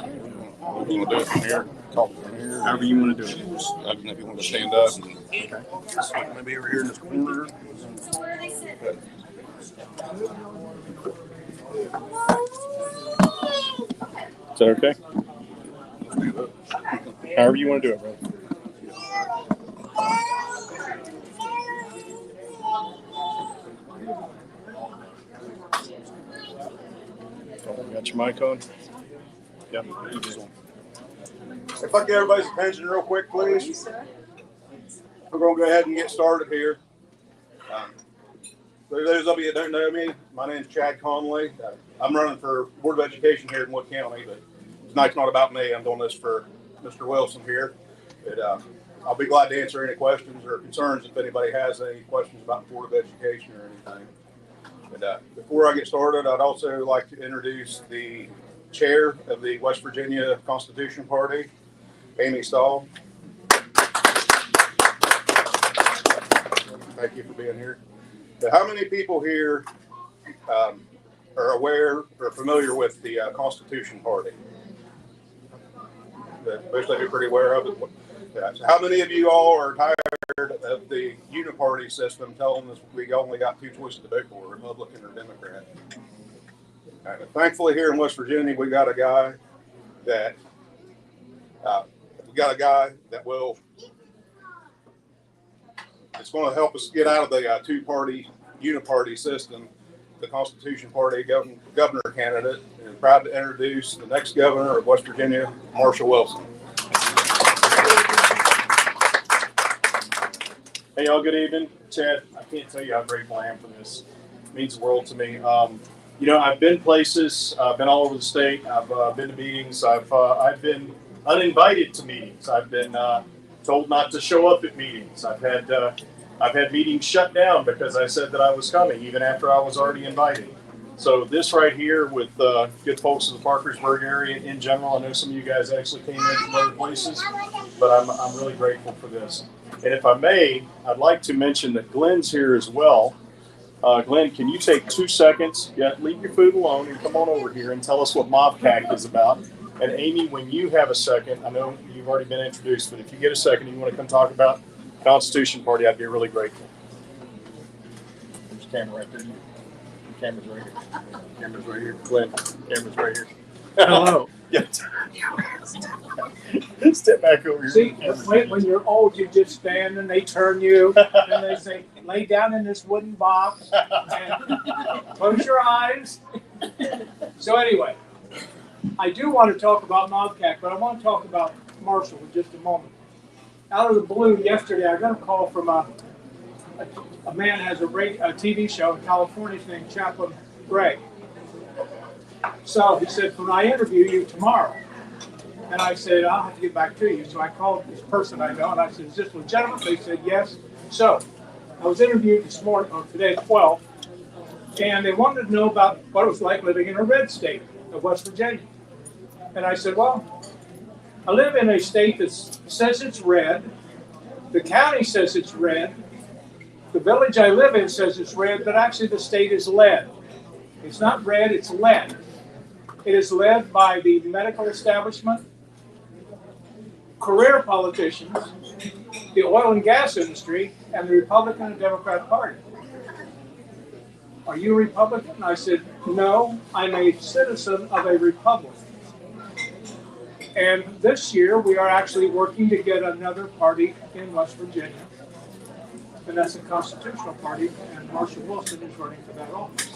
You want to do it from here? Talk from here. However you want to do it. If you want to stand up. And, Okay. maybe over here in this corner. Is that okay? However you want to do it, bro. Got your mic on? Yep. If I get everybody's attention real quick, please. We're going to go ahead and get started here. For those of you that don't know me, my name is Chad Conley. I'm running for Board of Education here in Wood County, but tonight's not about me. I'm doing this for Mr. Wilson here. But, I'll be glad to answer any questions or concerns if anybody has any questions about the Board of Education or anything. But before I get started, I'd also like to introduce the chair of the West Virginia Constitution Party, Amy Stahl. Thank you for being here. Now, how many people here are aware or familiar with the Constitution Party? Most of you are pretty aware of it. So how many of you all are tired of the uniparty system telling us we only got two choices to vote for, Republican or Democrat? Thankfully, here in West Virginia, we got a guy that will. It's going to help us get out of the two-party uniparty system. The Constitution Party governor candidate, and proud to introduce the next governor of West Virginia, Marshall Wilson. Hey, y'all, good evening. Chad, I can't tell you how grateful I am for this. It means the world to me. You know, I've been places, I've been all over the state, I've been to meetings, I've been uninvited to meetings, I've been told not to show up at meetings, I've had meetings shut down because I said that I was coming, even after I was already invited. So this right here with good folks in the Parkersburg area in general, I know some of you guys actually came in from other places, but I'm really grateful for this. And if I may, I'd like to mention that Glenn's here as well. Glenn, can you take 2 seconds? Yeah, leave your food alone and come on over here and tell us what MobCAC is about. And Amy, when you have a second, I know you've already been introduced, but if you get a second and you want to come talk about Constitution Party, I'd be really grateful. There's a camera right there. Camera's right here. Camera's right here. Glenn, camera's right here. Hello. Yeah. Step back over here. See, when you're old, you just stand and they turn you and they say, lay down in this wooden box and close your eyes. So anyway, I do want to talk about MobCAC, but I want to talk about Marshall in just a moment. Out of the blue, yesterday, I got a call from a man has a TV show in California named Chaplain Gray. So he said, "Can I interview you tomorrow?" And I said, "I'll have to get back to you." So I called this person I know, and I said, "Is this legitimate?" They said, "Yes." So I was interviewed this morning, or today at 12, and they wanted to know about what it was like living in a red state of West Virginia. And I said, "Well, I live in a state that says it's red. The county says it's red. The village I live in says it's red, but actually the state is led. It's not red, it's led. It is led by the medical establishment, career politicians, the oil and gas industry, and the Republican and Democrat Party." "Are you a Republican?" And I said, "No, I'm a citizen of a republic. And this year we are actually working to get another party in West Virginia. And that's the Constitutional Party, and Marshall Wilson is running for that office."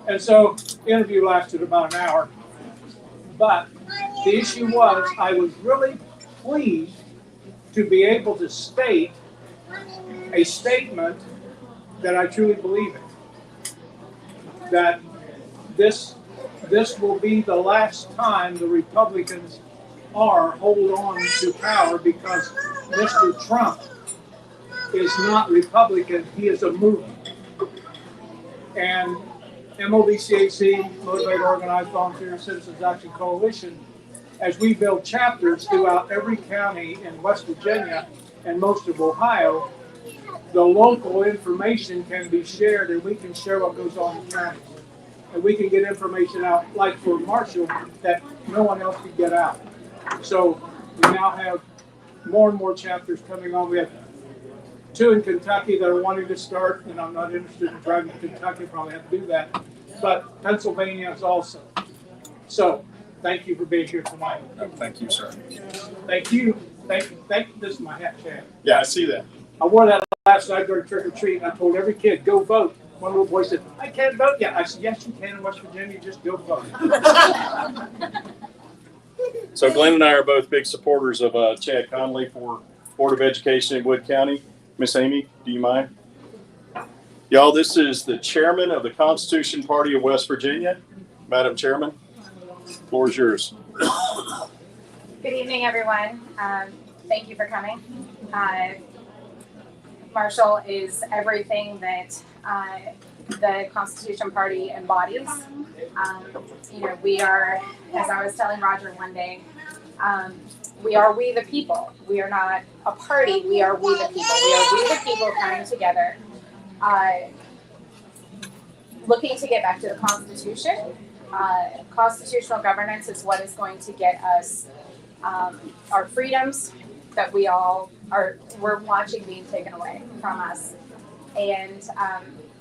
And so the interview lasted about an hour. But the issue was, I was really pleased to be able to state a statement that I truly believe in. That this will be the last time the Republicans hold on to power, because Mr. Trump is not Republican, he is a movement. And MOVCAC, Motivated Organized Volunteer Citizens Action Coalition, as we build chapters throughout every county in West Virginia and most of Ohio, the local information can be shared and we can share what goes on in counties. and we can get information out, like for Marshall, that no one else can get out. So we now have more and more chapters coming on. We have 2 in Kentucky that are wanting to start, and I'm not interested in driving to Kentucky, probably have to do that. But Pennsylvania is also. So thank you for being here tonight. Thank you, sir. Thank you. Thank you. Thank you. This is my hat, Chad. Yeah, I see that. I wore that last night during trick or treat, and I told every kid, go vote. One little boy said, I can't vote yet. I said, yes, you can in West Virginia, just go vote. So Glenn and I are both big supporters of Chad Conley for Board of Education in Wood County. Miss Amy, do you mind? Y'all, this is the chairman of the Constitution Party of West Virginia. Madam Chairman, the floor is yours. Good evening, everyone. Thank you for coming. Marshall is everything that the Constitution Party embodies. We are, as I was telling Roger one day, we are we the people. We are not a party. We are we the people. We are we the people coming together, looking to get back to the Constitution. Constitutional governance is what is going to get us our freedoms that we're watching being taken away from us. And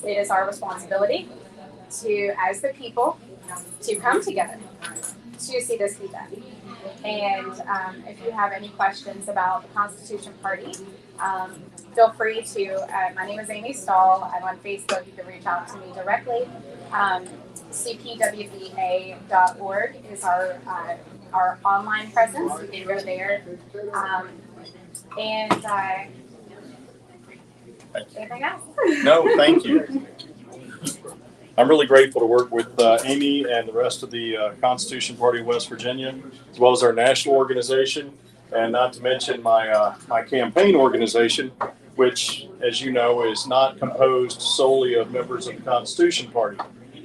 it is our responsibility to, as the people, to come together to see this be done. And if you have any questions about the Constitution Party, feel free to, my name is Amy Stahl. I'm on Facebook. You can reach out to me directly. CPWVA.org is our online presence. You can go there. Anything else? No, thank you. I'm really grateful to work with Amy and the rest of the Constitution Party of West Virginia, as well as our national organization, and not to mention my campaign organization, which, as you know, is not composed solely of members of the Constitution Party.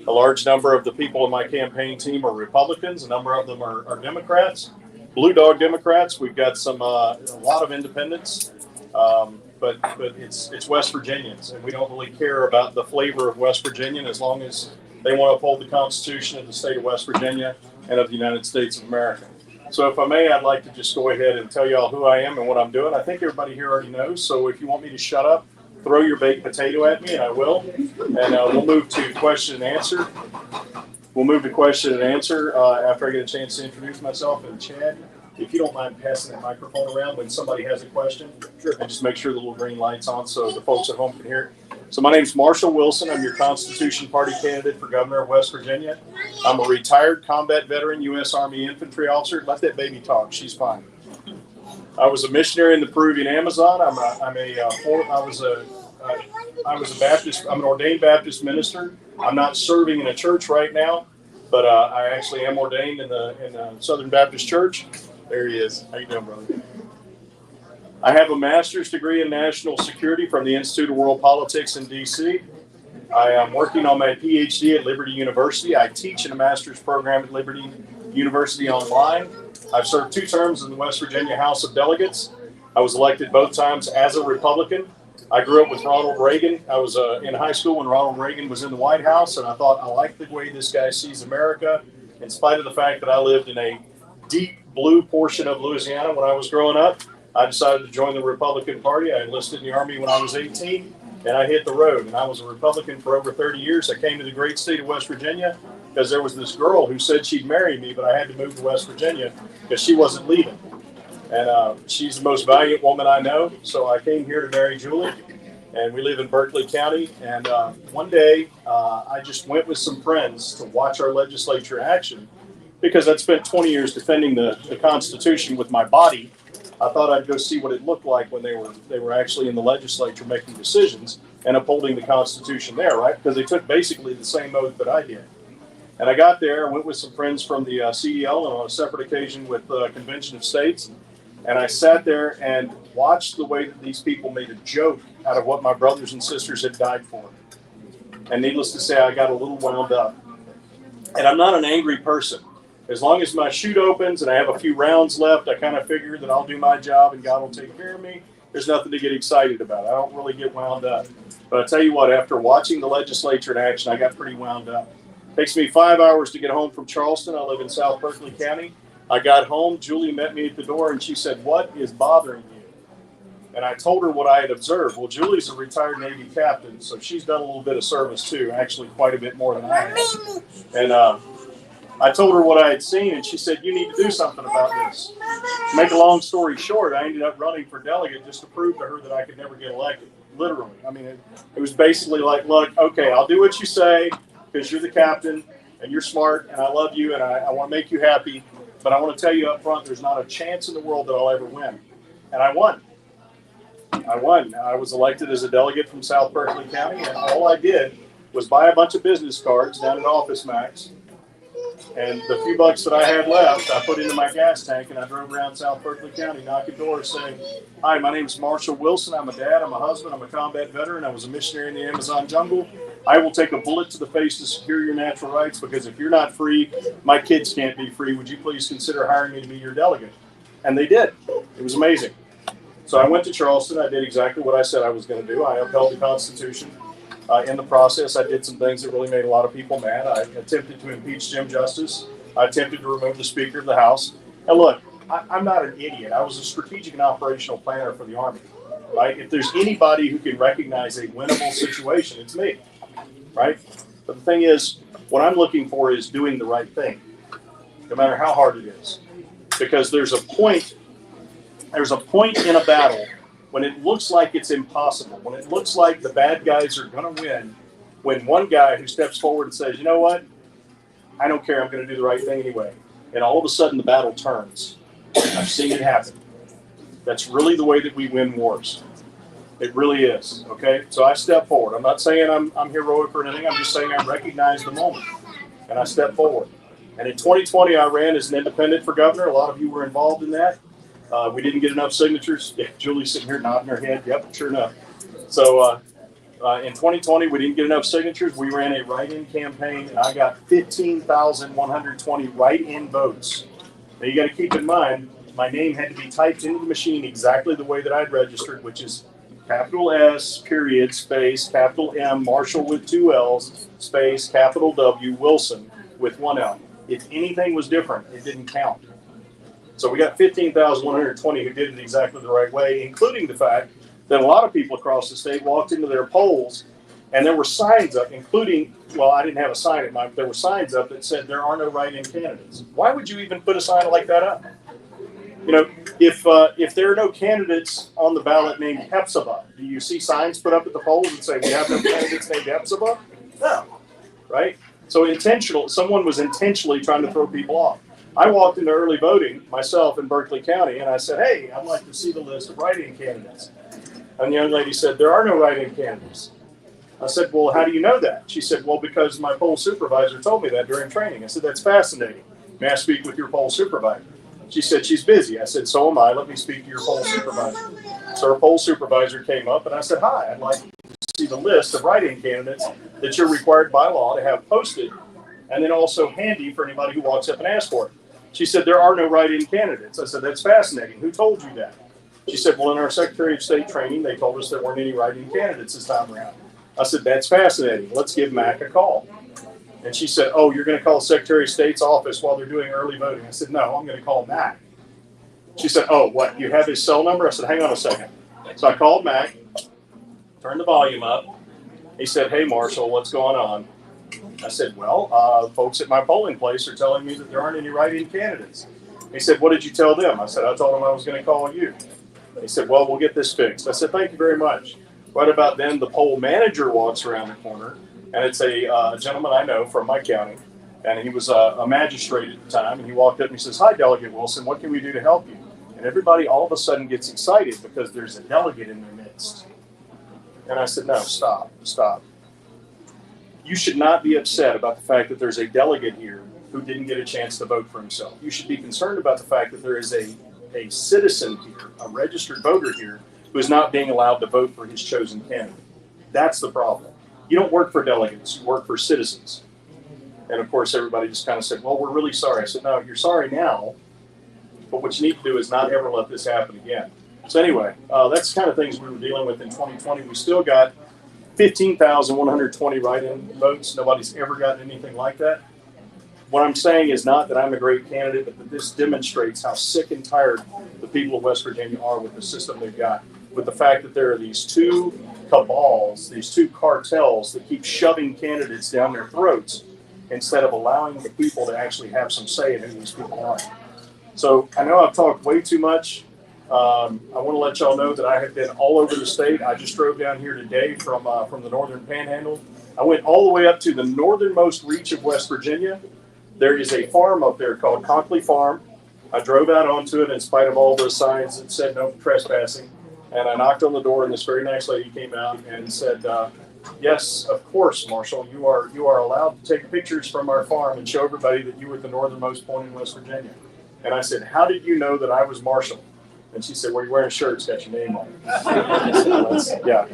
A large number of the people in my campaign team are Republicans. A number of them are Democrats, Blue Dog Democrats. We've got a lot of independents, but it's West Virginians, and we don't really care about the flavor of West Virginian as long as they want to uphold the Constitution of the state of West Virginia and of the United States of America. So if I may, I'd like to just go ahead and tell you all who I am and what I'm doing. I think everybody here already knows, so if you want me to shut up, throw your baked potato at me, and I will. And we'll move to question and answer. After I get a chance to introduce myself. And Chad, if you don't mind passing that microphone around when somebody has a question, and just make sure the little green light's on so the folks at home can hear it. So my name's Marshall Wilson. I'm your Constitution Party candidate for governor of West Virginia. I'm a retired combat veteran, U.S. Army infantry officer. Let that baby talk. She's fine. I was a missionary in the Peruvian Amazon. I was a Baptist. I'm an ordained Baptist minister. I'm not serving in a church right now, but I actually am ordained in the Southern Baptist Church. There he is. How you doing, brother? I have a master's degree in national security from the Institute of World Politics in D.C. I am working on my PhD at Liberty University. I teach in a master's program at Liberty University online. I've served 2 terms in the West Virginia House of Delegates. I was elected both times as a Republican. I grew up with Ronald Reagan. I was in high school when Ronald Reagan was in the White House, and I thought, I like the way this guy sees America, in spite of the fact that I lived in a deep blue portion of Louisiana when I was growing up. I decided to join the Republican Party. I enlisted in the Army when I was 18, and I hit the road. And I was a Republican for over 30 years. I came to the great state of West Virginia because there was this girl who said she'd marry me, but I had to move to West Virginia because she wasn't leaving. And she's the most valiant woman I know. So I came here to marry Julie, and we live in Berkeley County. And one day I just went with some friends to watch our legislature in action because I'd spent 20 years defending the Constitution with my body. I thought I'd go see what it looked like when they were actually in the legislature making decisions and upholding the Constitution there, right? Because they took basically the same oath that I did. And I got there, I went with some friends from the CDL and on a separate occasion with the Convention of States. And I sat there and watched the way that these people made a joke out of what my brothers and sisters had died for. And needless to say, I got a little wound up. And I'm not an angry person. As long as my chute opens and I have a few rounds left, I kind of figure that I'll do my job and God will take care of me. There's nothing to get excited about. I don't really get wound up. But I tell you what, after watching the legislature in action, I got pretty wound up. Takes me 5 hours to get home from Charleston. I live in South Berkeley County. I got home. Julie met me at the door and she said, "What is bothering you?" And I told her what I had observed. Well, Julie's a retired Navy captain, so she's done a little bit of service too, actually quite a bit more than I have. And I told her what I had seen, and she said, "You need to do something about this." To make a long story short, I ended up running for delegate just to prove to her that I could never get elected. Literally. I mean, it was basically like, look, okay, I'll do what you say because you're the captain and you're smart and I love you and I want to make you happy. But I want to tell you up front, there's not a chance in the world that I'll ever win. And I won. I was elected as a delegate from South Berkeley County, and all I did was buy a bunch of business cards down at Office Max. And the few bucks that I had left, I put into my gas tank, and I drove around South Berkeley County, knocking doors, saying, "Hi, my name is Marshall Wilson. I'm a dad. I'm a husband. I'm a combat veteran. I was a missionary in the Amazon jungle. I will take a bullet to the face to secure your natural rights because if you're not free, my kids can't be free. Would you please consider hiring me to be your delegate?" And they did. It was amazing. So I went to Charleston. I did exactly what I said I was going to do. I upheld the Constitution. In the process, I did some things that really made a lot of people mad. I attempted to impeach Jim Justice. I attempted to remove the Speaker of the House. And look, I'm not an idiot. I was a strategic and operational planner for the Army. Right? If there's anybody who can recognize a winnable situation, it's me. Right? But the thing is, what I'm looking for is doing the right thing, no matter how hard it is. Because there's a point in a battle when it looks like it's impossible, when it looks like the bad guys are going to win, when one guy who steps forward and says, "You know what? I don't care. I'm going to do the right thing anyway." And all of a sudden the battle turns. I've seen it happen. That's really the way that we win wars. It really is. Okay. So I step forward. I'm not saying I'm heroic or anything. I'm just saying I recognize the moment and I step forward. And in 2020, I ran as an independent for governor. A lot of you were involved in that. We didn't get enough signatures. Yeah, Julie's sitting here nodding her head. Yep, sure enough. So in 2020, we didn't get enough signatures. We ran a write-in campaign, and I got 15,120 write-in votes. Now, you got to keep in mind, my name had to be typed into the machine exactly the way that I'd registered, which is capital S, period, space, capital M, Marshall with 2 L's, space, capital W, Wilson with 1 L. If anything was different, it didn't count. So we got 15,120 who did it exactly the right way, including the fact that a lot of people across the state walked into their polls and there were signs up, including, well, I didn't have a sign at mine, but there were signs up that said there are no write-in candidates. Why would you even put a sign like that up? You know, if there are no candidates on the ballot named Hepzibah, do you see signs put up at the polls that say we have no candidates named Hepzibah? No, right? So someone was intentionally trying to throw people off. I walked into early voting myself in Berkeley County and I said, "Hey, I'd like to see the list of write-in candidates." And the young lady said, "There are no write-in candidates." I said, "Well, how do you know that?" She said, "Well, because my poll supervisor told me that during training." I said, "That's fascinating. May I speak with your poll supervisor?" She said, "She's busy." I said, "So am I. Let me speak to your poll supervisor." So her poll supervisor came up and I said, "Hi, I'd like to see the list of write-in candidates that you're required by law to have posted and then also handy for anybody who walks up and asks for it." She said, "There are no write-in candidates." I said, "That's fascinating. Who told you that?" She said, "Well, in our Secretary of State training, they told us there weren't any write-in candidates this time around." I said, "That's fascinating. Let's give Mac a call." And she said, "Oh, you're going to call Secretary of State's office while they're doing early voting?" I said, "No, I'm going to call Mac." She said, "Oh, what? You have his cell number?" I said, "Hang on a second." So I called Mac, turned the volume up. He said, "Hey, Marshall, what's going on?" I said, "Well, folks at my polling place are telling me that there aren't any write-in candidates." He said, "What did you tell them?" I said, "I told them I was going to call you." He said, "Well, we'll get this fixed." I said, "Thank you very much." Right about then, the poll manager walks around the corner, and it's a gentleman I know from my county, and he was a magistrate at the time, and he walked up and he says, "Hi, Delegate Wilson, what can we do to help you?" And everybody all of a sudden gets excited because there's a delegate in their midst. And I said, "No, stop. You should not be upset about the fact that there's a delegate here who didn't get a chance to vote for himself. You should be concerned about the fact that there is a citizen here, a registered voter here, who is not being allowed to vote for his chosen candidate. That's the problem. You don't work for delegates, you work for citizens." And of course, everybody just kind of said, "Well, we're really sorry." I said, "No, you're sorry now, but what you need to do is not ever let this happen again." So anyway, that's the kind of things we were dealing with in 2020. We still got 15,120 write-in votes. Nobody's ever gotten anything like that. What I'm saying is not that I'm a great candidate, but that this demonstrates how sick and tired the people of West Virginia are with the system they've got, with the fact that there are these two cabals, these two cartels that keep shoving candidates down their throats instead of allowing the people to actually have some say in who these people are. So I know I've talked way too much. I want to let y'all know that I have been all over the state. I just drove down here today from the northern panhandle. I went all the way up to the northernmost reach of West Virginia. There is a farm up there called Conkley Farm. I drove out onto it in spite of all the signs that said no trespassing. And I knocked on the door, and this very nice lady came out and said, yes, of course, Marshall, you are allowed to take pictures from our farm and show everybody that you were at the northernmost point in West Virginia. And I said, how did you know that I was Marshall? And she said, well, you're wearing a shirt, it's got your name on it. So yeah.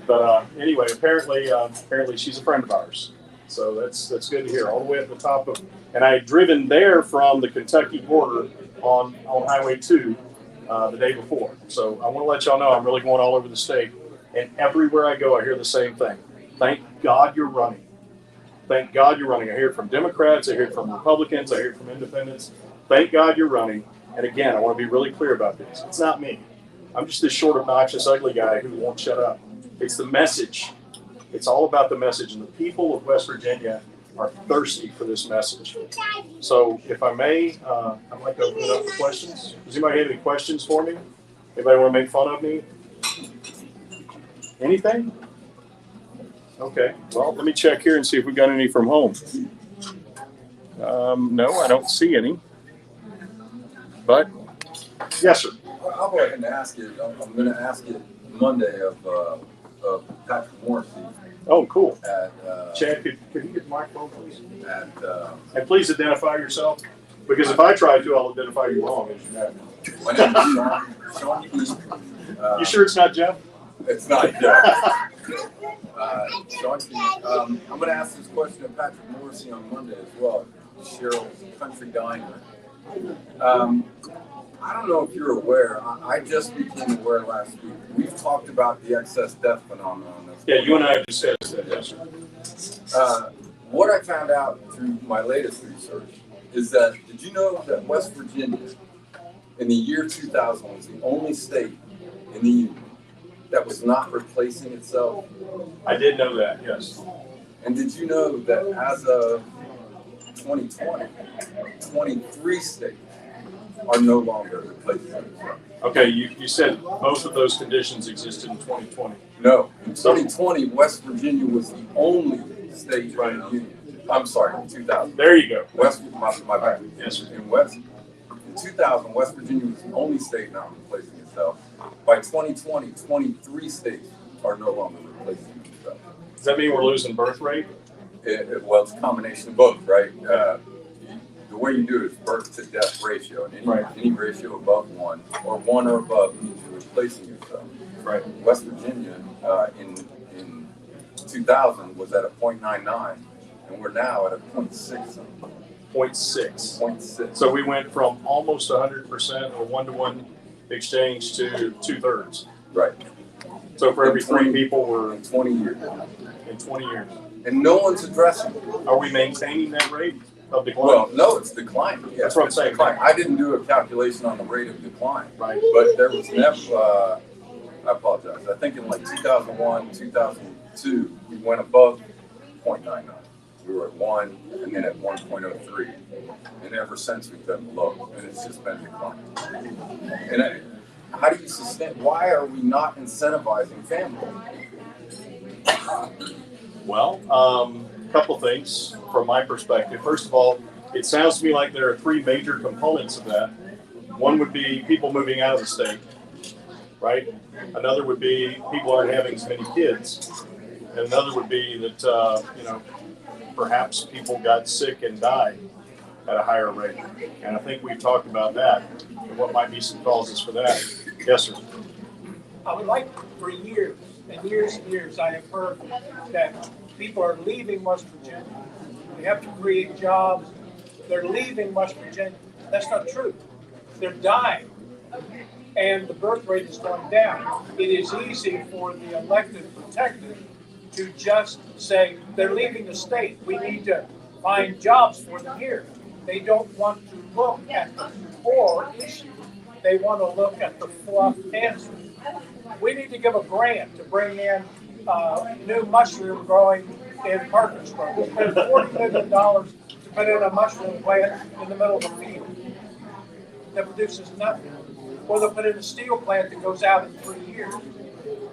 But anyway, apparently she's a friend of ours. So that's good to hear. All the way at the top of, and I had driven there from the Kentucky border on Highway 2 the day before. So I want to let y'all know I'm really going all over the state. And everywhere I go, I hear the same thing. Thank God you're running. Thank God you're running. I hear it from Democrats. I hear it from Republicans. I hear it from independents. Thank God you're running. And again, I want to be really clear about this. It's not me. I'm just this short, obnoxious, ugly guy who won't shut up. It's the message. It's all about the message. And the people of West Virginia are thirsty for this message. So if I may, I'd like to open it up for questions. Does anybody have any questions for me? Anybody want to make fun of me? Anything? Okay. Well, let me check here and see if we got any from home. No, I don't see any. But, yes, sir. I'll go ahead and ask it. I'm going to ask it Monday of Patrick Morrissey. Oh, cool. At, Chad, could you get the microphone, please? And please identify yourself, because if I try to, I'll identify you wrong, as you know. my name is Sean East. You sure it's not Jeff? It's not Jeff. Sean East. I'm going to ask this question of Patrick Morrissey on Monday as well. Cheryl's Country Diner. I don't know if you're aware. I just became aware last week. We've talked about the excess death phenomenon. Yeah, you and I have discussed that, yes, sir. What I found out through my latest research is that, did you know that West Virginia in the year 2000 was the only state in the Union that was not replacing itself? I did know that, yes. And did you know that as of 2020, 23 states are no longer replacing themselves? Okay, you said both of those conditions existed in 2020. No, in 2020, West Virginia was the only state in the Union. I'm sorry, in 2000. There you go. My bad. Yes, sir. In 2000, West Virginia was the only state not replacing itself. By 2020, 23 states are no longer replacing themselves. Does that mean we're losing birth rate? Well, it's a combination of both, right? The way you do it is birth to death ratio, and any ratio above 1 or 1 or above means you're replacing yourself. Right. West Virginia in 2000 was at a 0.99, and we're now at a 0.6. 0.6. 0.6. So we went from almost 100% or 1-to-1 exchange to 2/3. Right. So for every 3 people, we're in 20 years. In 20 years. And no one's addressing it. Are we maintaining that rate of decline? Well, no, it's declining. Yeah, that's what I'm saying. Declining. I didn't do a calculation on the rate of decline. Right. But there was never, I apologize. I think in like 2001, 2002, we went above 0.99. We were at 1 and then at 1.03. And ever since we've been below. And it's just been declining. And how do you sustain, why are we not incentivizing family? Well, a couple things from my perspective. First of all, it sounds to me like there are 3 major components of that. One would be people moving out of the state, right? Another would be people aren't having as many kids. And another would be that, perhaps people got sick and died at a higher rate. And I think we've talked about that and what might be some causes for that. Yes, sir. I would like, for years and years and years, I have heard that people are leaving West Virginia. We have to create jobs. They're leaving West Virginia. That's not true. They're dying. And the birth rate is going down. It is easy for the elected protected to just say they're leaving the state. We need to find jobs for them here. They don't want to look at the core issue. They want to look at the fluff answer. We need to give a grant to bring in new mushroom growing in Parkersburg. We spent $40 million to put in a mushroom plant in the middle of the field that produces nothing. Or they'll put in a steel plant that goes out in 3 years.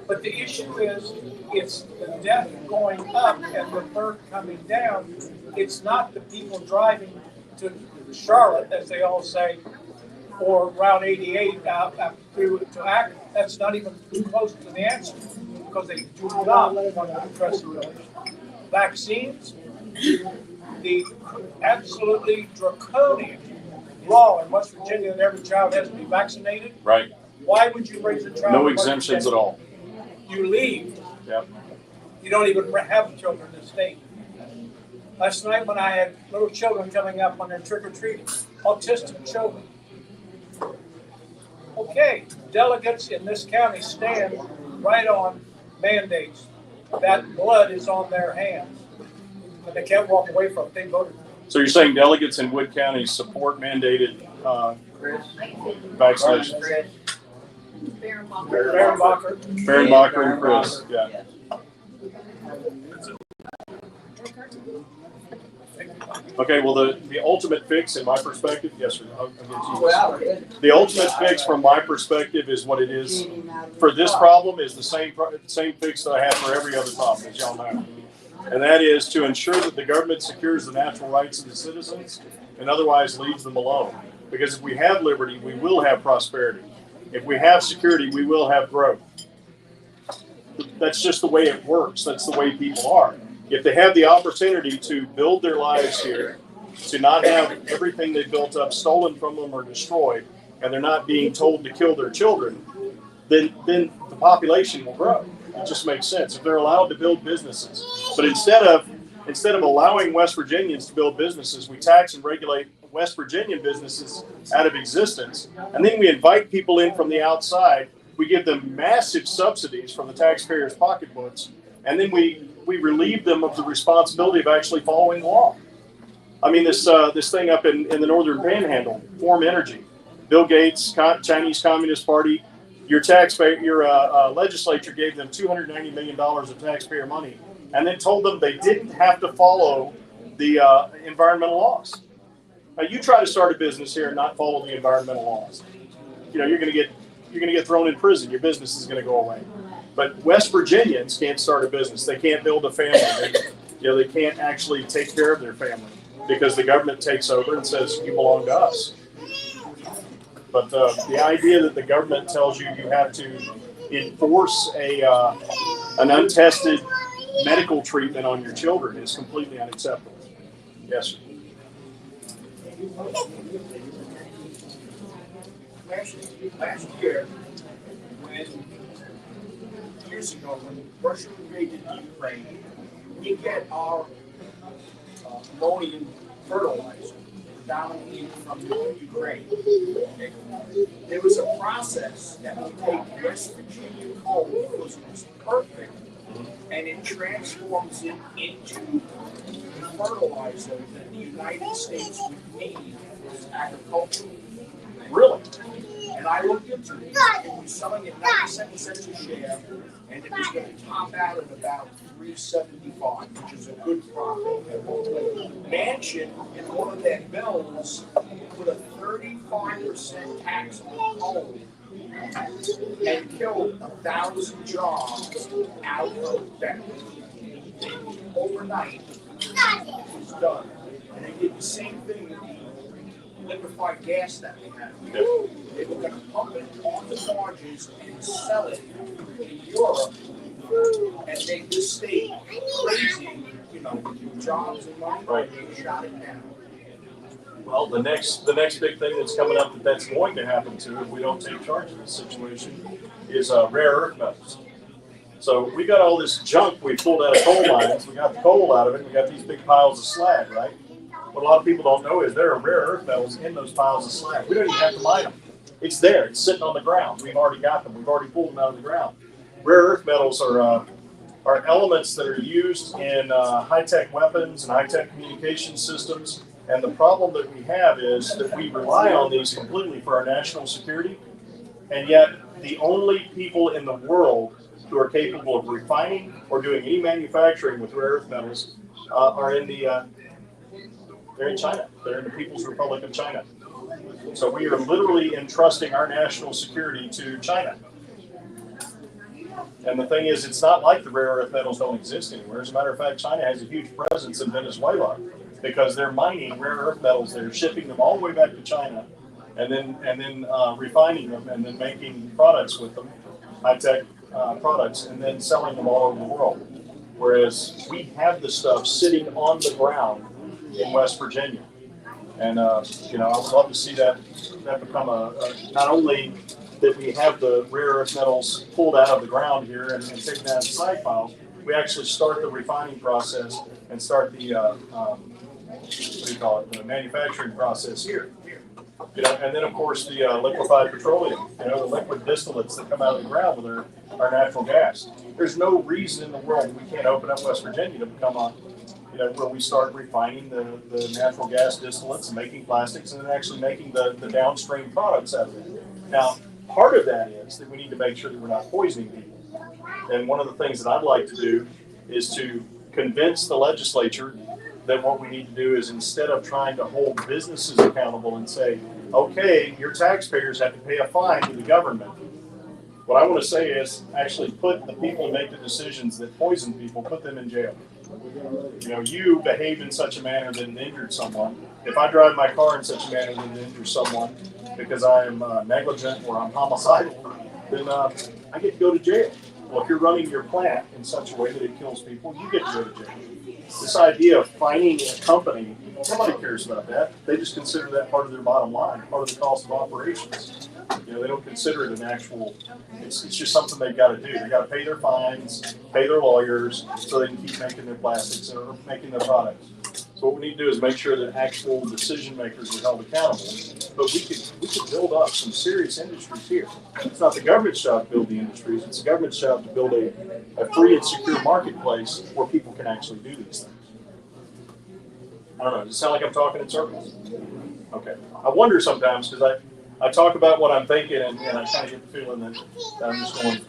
But the issue is, it's the death going up and the birth coming down. It's not the people driving to Charlotte, as they all say, or Route 88 out through to Akron. That's not even close to the answer because they do not want to address the real issue. Vaccines, the absolutely draconian law in West Virginia that every child has to be vaccinated. Right. Why would you raise a child? No exemptions at all. You leave. Yep. You don't even have children in the state. Last night when I had little children coming up on their trick-or-treating, autistic children. Okay, delegates in this county stand right on mandates. That blood is on their hands. And they can't walk away from it. They voted. So you're saying delegates in Wood County support mandated vaccinations? Fehrenbacher and Chris, yeah. Okay, well, the ultimate fix in my perspective, yes, sir. I'll get to you. The ultimate fix from my perspective is what it is for this problem is the same fix that I have for every other problem, as y'all know. And that is to ensure that the government secures the natural rights of the citizens and otherwise leaves them alone. Because if we have liberty, we will have prosperity. If we have security, we will have growth. That's just the way it works. That's the way people are. If they have the opportunity to build their lives here, to not have everything they built up stolen from them or destroyed, and they're not being told to kill their children, then the population will grow. It just makes sense. If they're allowed to build businesses. But instead of allowing West Virginians to build businesses, we tax and regulate West Virginian businesses out of existence. And then we invite people in from the outside. We give them massive subsidies from the taxpayers' pocketbooks. And then we relieve them of the responsibility of actually following the law. I mean, this thing up in the Northern Panhandle, Form Energy, Bill Gates, Chinese Communist Party, your legislature gave them $290 million of taxpayer money and then told them they didn't have to follow the environmental laws. Now, you try to start a business here and not follow the environmental laws. You're going to get thrown in prison. Your business is going to go away. But West Virginians can't start a business. They can't build a family. They can't actually take care of their family because the government takes over and says you belong to us. But the idea that the government tells you have to enforce an untested medical treatment on your children is completely unacceptable. Yes, sir. Last year, years ago, when Russia invaded Ukraine, we get our ammonium fertilizer down in from Ukraine. Okay? There was a process that would take West Virginia coal because it was perfect, and it transforms it into the fertilizer that the United States would need for agriculture. Really? And I looked into it. It was selling at 97 cents a share, and it was going to top out at about $3.75, which is a good profit. Manchin, in one of their bills, put a 35% tax on coal and killed 1,000 jobs out of that. Overnight, it was done. And they did the same thing with the liquefied gas that we had. They were going to pump it on the barges and sell it in Europe, and they just stayed crazy, jobs and money, right. They shot it down. Well, the next big thing that's coming up that's going to happen to if we don't take charge of this situation is rare earth metals. So we got all this junk we pulled out of coal mines. We got the coal out of it. We got these big piles of slag, right? What a lot of people don't know is there are rare earth metals in those piles of slag. We don't even have to mine them. It's there. It's sitting on the ground. We've already got them. We've already pulled them out of the ground. Rare earth metals are are elements that are used in high-tech weapons and high-tech communication systems. And the problem that we have is that we rely on these completely for our national security, and yet the only people in the world who are capable of refining or doing any manufacturing with rare earth metals are in they're in China. They're in the People's Republic of China. So we are literally entrusting our national security to China. And the thing is, it's not like the rare earth metals don't exist anywhere. As a matter of fact, China has a huge presence in Venezuela because they're mining rare earth metals. They're shipping them all the way back to China, and then refining them, and then making products with them, high-tech products, and then selling them all over the world. Whereas we have the stuff sitting on the ground in West Virginia. And, you know, I would love to see that become not only that we have the rare earth metals pulled out of the ground here and taken out of the side files, we actually start the refining process and start the, the manufacturing process here. You know, and then of course the liquefied petroleum, you know, the liquid distillates that come out of the ground with our natural gas. There's no reason in the world we can't open up West Virginia to become where we start refining the natural gas distillates and making plastics and then actually making the downstream products out of it. Now, part of that is that we need to make sure that we're not poisoning people. And one of the things that I'd like to do is to convince the legislature that what we need to do is, instead of trying to hold businesses accountable and say, okay, your taxpayers have to pay a fine to the government, what I want to say is actually put the people who make the decisions that poison people, put them in jail. You know, you behave in such a manner that it injured someone. If I drive my car in such a manner that it injures someone because I am negligent or I'm homicidal, then I get to go to jail. Well, if you're running your plant in such a way that it kills people, you get to go to jail. This idea of fining a company, nobody cares about that. They just consider that part of their bottom line, part of the cost of operations. You know, they don't consider it an actual, it's just something they've got to do. They've got to pay their fines, pay their lawyers, so they can keep making their plastics or making their products. So what we need to do is make sure that actual decision makers are held accountable. But we could build up some serious industries here. It's not the government's job to build the industries. It's the government's job to build a free and secure marketplace where people can actually do these things. I don't know. Does it sound like I'm talking in circles? Okay. I wonder sometimes because I talk about what I'm thinking and I kind of get the feeling that I'm just going.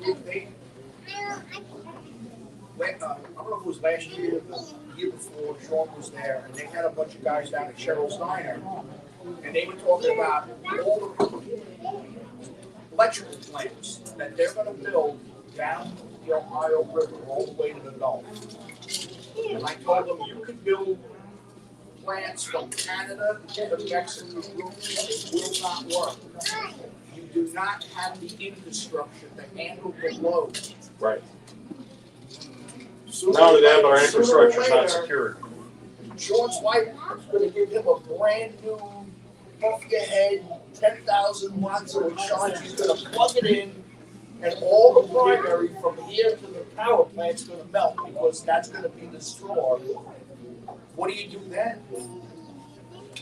I don't know if it was last year, the year before, Sean was there, and they had a bunch of guys down at Cheryl's Diner, and they were talking about all the electrical plants that they're going to build down the Ohio River all the way to the Gulf. And I told them, you could build plants from Canada to Mexico, it will not work. You do not have the infrastructure to handle the load. Right. Not only that, but our infrastructure is not secure. Sean's wife is going to give him a brand new off your head 10,000 watts of charge. He's going to plug it in, and all the primary from here to the power plant is going to melt because that's going to be the straw. What do you do then?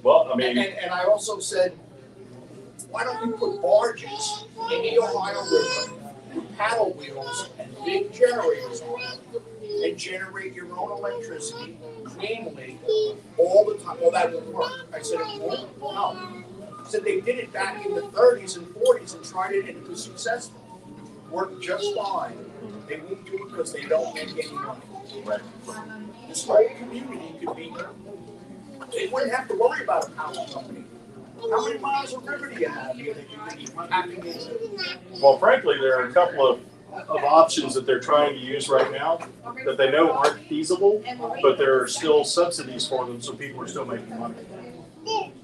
Well, I mean, and I also said, why don't you put barges in the Ohio River with paddle wheels and big generators on them and generate your own electricity cleanly all the time? Well, that would work. I said, it won't? No. I said they did it back in the 30s and 40s and tried it and it was successful. Worked just fine. They won't do it because they don't make any money. right. This whole community could be, they wouldn't have to worry about a power company. How many miles of river do you have here that you can be tapping into? Well, frankly, there are a couple of options that they're trying to use right now that they know aren't feasible, but there are still subsidies for them, so people are still making money.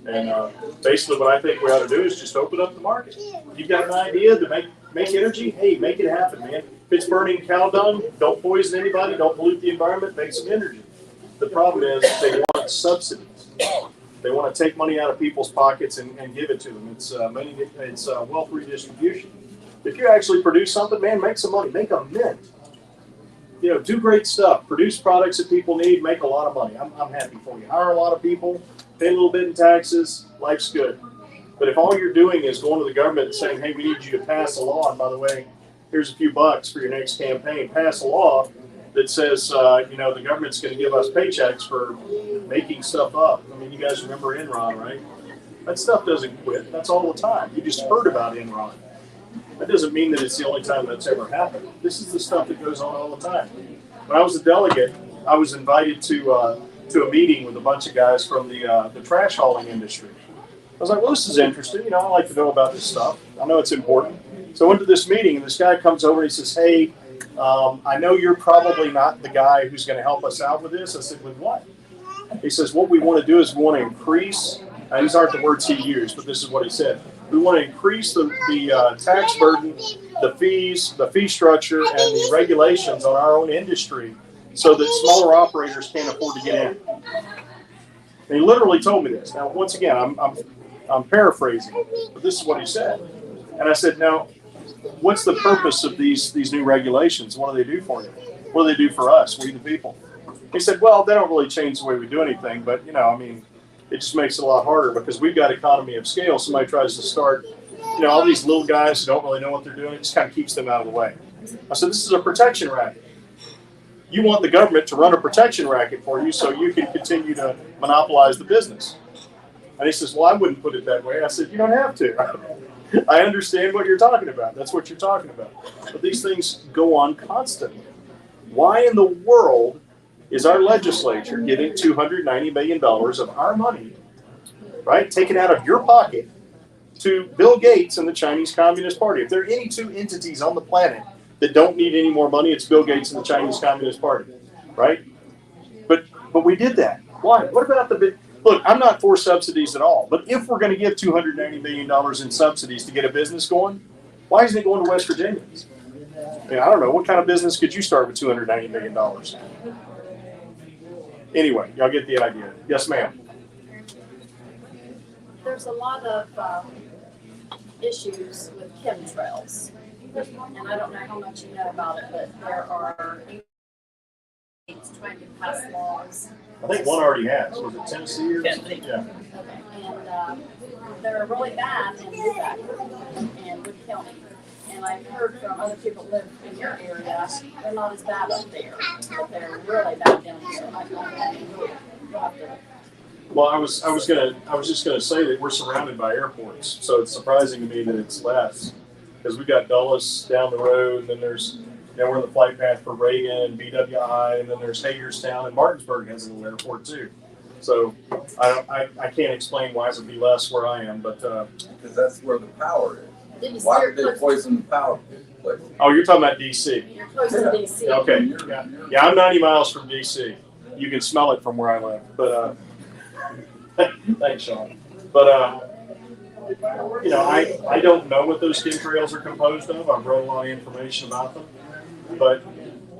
And basically what I think we ought to do is just open up the market. You've got an idea to make energy? Hey, make it happen, man. If it's burning cow dung, don't poison anybody, don't pollute the environment, make some energy. The problem is they want subsidies. They want to take money out of people's pockets and give it to them. It's wealth redistribution. If you actually produce something, man, make some money, make a mint. You know, do great stuff, produce products that people need, make a lot of money. I'm happy for you. Hire a lot of people, pay a little bit in taxes, life's good. But if all you're doing is going to the government and saying, hey, we need you to pass a law, and by the way, here's a few bucks for your next campaign, pass a law, that says, you know, the government's going to give us paychecks for making stuff up. I mean, you guys remember Enron, right? That stuff doesn't quit. That's all the time. You just heard about Enron. That doesn't mean that it's the only time that's ever happened. This is the stuff that goes on all the time. When I was a delegate, I was invited to a meeting with a bunch of guys from the trash hauling industry. I was like, well, this is interesting. You know, I like to know about this stuff. I know it's important. So I went to this meeting, and this guy comes over and he says, hey, I know you're probably not the guy who's going to help us out with this. I said, with what? He says, what we want to do is we want to increase, and these aren't the words he used, but this is what he said. We want to increase the tax burden, the fees, the fee structure, and the regulations on our own industry so that smaller operators can't afford to get in. And he literally told me this. Now, once again, I'm paraphrasing, but this is what he said. And I said, now, what's the purpose of these new regulations? What do they do for you? What do they do for us, we the people? He said, well, they don't really change the way we do anything, but, you know, I mean, it just makes it a lot harder because we've got economy of scale. Somebody tries to start, you know, all these little guys who don't really know what they're doing, it just kind of keeps them out of the way. I said, this is a protection racket. You want the government to run a protection racket for you so you can continue to monopolize the business. And he says, well, I wouldn't put it that way. I said, you don't have to. I understand what you're talking about. That's what you're talking about. But these things go on constantly. Why in the world is our legislature giving $290 million of our money, right, taken out of your pocket, to Bill Gates and the Chinese Communist Party? If there are any two entities on the planet that don't need any more money, it's Bill Gates and the Chinese Communist Party, right? But we did that. Why? What about the big... Look, I'm not for subsidies at all, but if we're going to give $290 million in subsidies to get a business going, why isn't it going to West Virginia? I mean, I don't know. What kind of business could you start with $290 million? Anyway, y'all get the idea. Yes, ma'am. There's a lot of issues with chemtrails. And I don't know how much you know about it, but there are states trying to pass laws. I think one already has. Was it Tennessee or something? Yeah. Okay. And they're really bad in Wood and Wood County. And I've heard from other people who live in your area, they're not as bad up there, but they're really bad down here. You'll have to. Well, I was just gonna say that we're surrounded by airports, so it's surprising to me that it's less, because we've got Dulles down the road, and then there's, you know, we're in the flight path for Reagan, BWI, and then there's Hagerstown, and Martinsburg has a little airport too. So I can't explain why it would be less where I am, but Because that's where the power is. Did you see Why you're would they close? poison the power place? oh, you're talking about DC. You're close to DC. Okay, yeah, I'm 90 miles from DC. You can smell it from where I live, but thanks, Sean. But you know, I don't know what those chemtrails are composed of. I've read a lot of information about them, but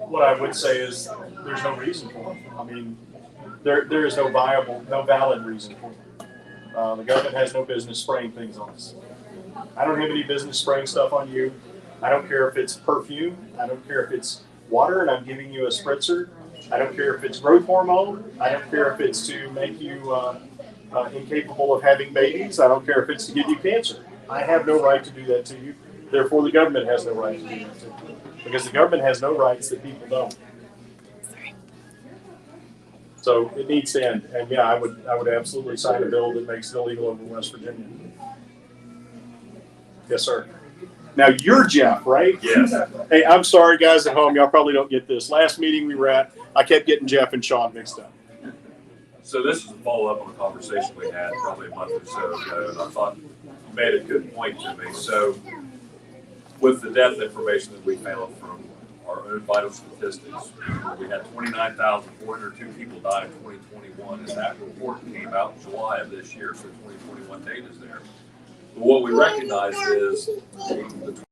what I would say is there's no reason for them. I mean, there is no valid reason for them. The government has no business spraying things on us. I don't have any business spraying stuff on you. I don't care if it's perfume. I don't care if it's water and I'm giving you a spritzer. I don't care if it's growth hormone. I don't care if it's to make you incapable of having babies. I don't care if it's to give you cancer. I have no right to do that to you. Therefore, the government has no right to do that to you. Because the government has no rights that people don't. So it needs to end. And yeah, I would absolutely sign a bill that makes it illegal over West Virginia. Yes, sir. Now you're Jeff, right? Yes. Hey, I'm sorry, guys at home. Y'all probably don't get this. Last meeting we were at, I kept getting Jeff and Sean mixed up. So this is a follow-up on a conversation we had probably a month or so ago, and I thought you made a good point to me. So with the death information that we found from our own vital statistics, we had 29,402 people die in 2021, and that report came out in July of this year, so 2021 data is there. But what we recognized is the